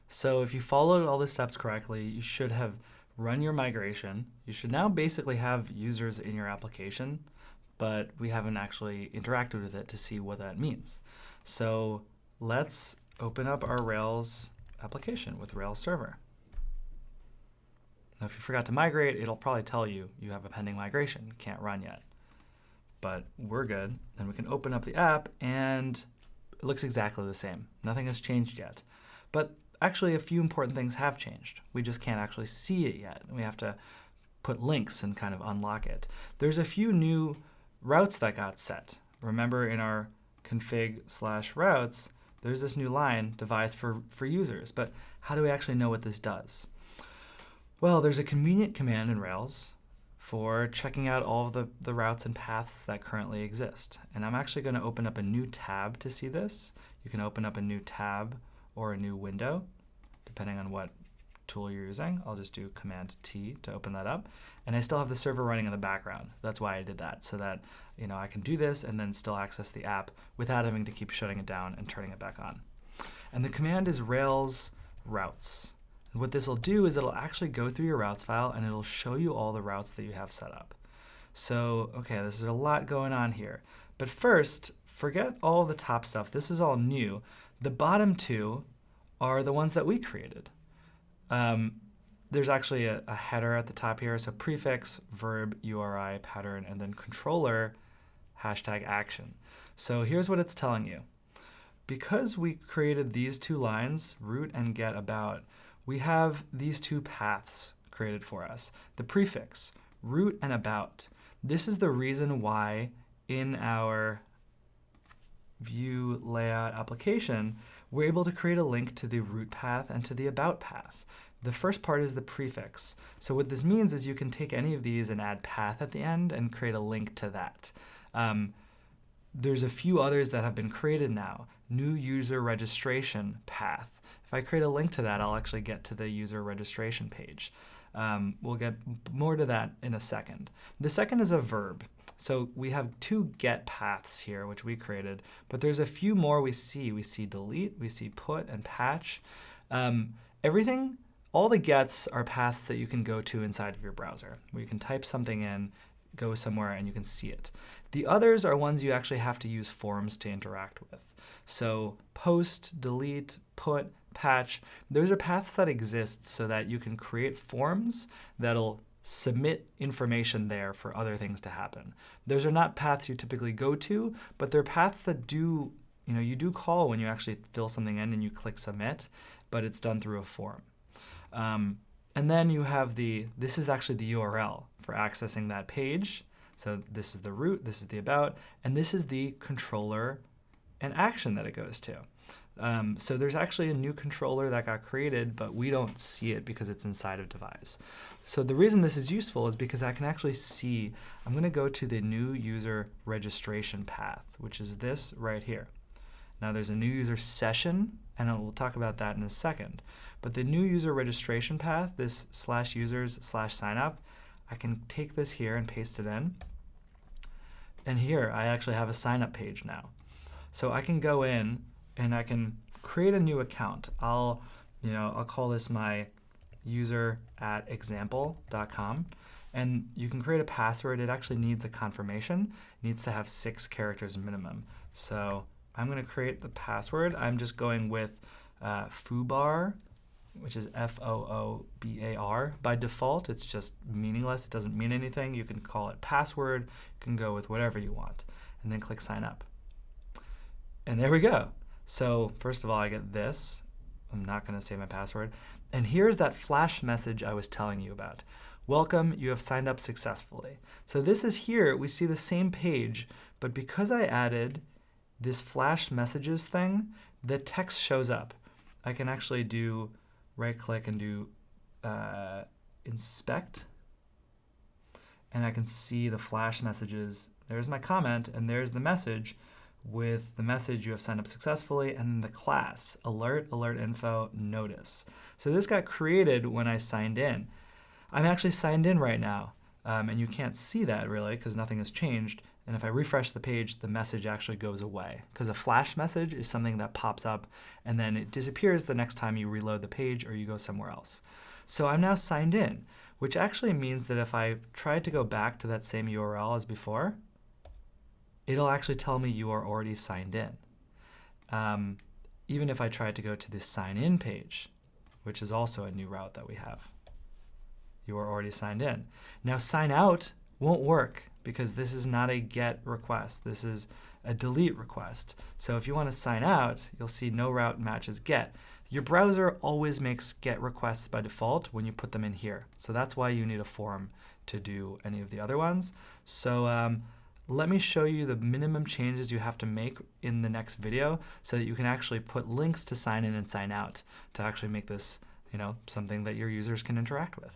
So if you followed all the steps correctly, you should have run your migration. You should now basically have users in your application, but we haven't actually interacted with it to see what that means. So let's open up our Rails application with Rails server. Now, if you forgot to migrate, it'll probably tell you you have a pending migration. Can't run yet. But we're good. Then we can open up the app, and it looks exactly the same. Nothing has changed yet. But actually, a few important things have changed. We just can't actually see it yet. We have to put links and kind of unlock it. There's a few new routes that got set. Remember in our config/routes, there's this new line, Devise for users. But how do we actually know what this does? Well, there's a convenient command in Rails for checking out all of the routes and paths that currently exist. And I'm actually going to open up a new tab to see this. You can open up a new tab or a new window, depending on what tool you're using. I'll just do Command T to open that up. And I still have the server running in the background. That's why I did that, so that I can do this and then still access the app without having to keep shutting it down and turning it back on. And the command is Rails routes. And what this will do is it'll actually go through your routes file and it'll show you all the routes that you have set up. So, okay, this is a lot going on here. But first, forget all the top stuff. This is all new. The bottom two are the ones that we created. There's actually a header at the top here. So prefix, verb, URI, pattern, and then controller, #action. So here's what it's telling you. Because we created these two lines, root and get about, we have these two paths created for us. The prefix, root and about. This is the reason why in our view layout application, we're able to create a link to the root path and to the about path. The first part is the prefix. So what this means is you can take any of these and add path at the end and create a link to that. There's a few others that have been created now. New user registration path. If I create a link to that, I'll actually get to the user registration page. We'll get more to that in a second. The second is a verb. So we have two get paths here, which we created, but there's a few more we see. We see delete, we see put, and patch. Everything, all the gets are paths that you can go to inside of your browser, where you can type something in, go somewhere, and you can see it. The others are ones you actually have to use forms to interact with. So post, delete, put, patch, those are paths that exist so that you can create forms that'll submit information there for other things to happen. Those are not paths you typically go to, but they're paths that you do call when you actually fill something in and you click submit, but it's done through a form. And then you have this is actually the URL for accessing that page. So this is the root, this is the about, and this is the controller and action that it goes to. So there's actually a new controller that got created, but we don't see it because it's inside of Devise. So the reason this is useful is because I can actually see, I'm going to go to the new user registration path, which is this right here. Now there's a new user session, and we'll talk about that in a second. But the new user registration path, this /users/signup, I can take this here and paste it in. And here I actually have a sign up page now. So I can go in and I can create a new account. I'll call this my user@example.com. And you can create a password. It actually needs a confirmation. It needs to have 6 characters minimum. So I'm going to create the password. I'm just going with foobar, which is FOOBAR. By default, it's just meaningless. It doesn't mean anything. You can call it password. You can go with whatever you want. And then click sign up. And there we go. So first of all, I get this. I'm not going to say my password. And here's that flash message I was telling you about. Welcome, you have signed up successfully. So this is here. We see the same page, but because I added this flash messages thing, the text shows up. I can actually do right-click and do inspect. And I can see the flash messages. There's my comment, and there's the message with the message you have signed up successfully, and the class, alert, alert info, notice. So this got created when I signed in. I'm actually signed in right now, and you can't see that really because nothing has changed. And if I refresh the page, the message actually goes away, because a flash message is something that pops up and then it disappears the next time you reload the page or you go somewhere else. So I'm now signed in, which actually means that if I tried to go back to that same URL as before, it'll actually tell me you are already signed in. Even if I tried to go to the sign in page, which is also a new route that we have, you are already signed in. Now sign out won't work because this is not a GET request. This is a delete request. So if you want to sign out, you'll see no route matches GET. Your browser always makes GET requests by default when you put them in here. So that's why you need a form to do any of the other ones. So let me show you the minimum changes you have to make in the next video so that you can actually put links to sign in and sign out to actually make this, something that your users can interact with.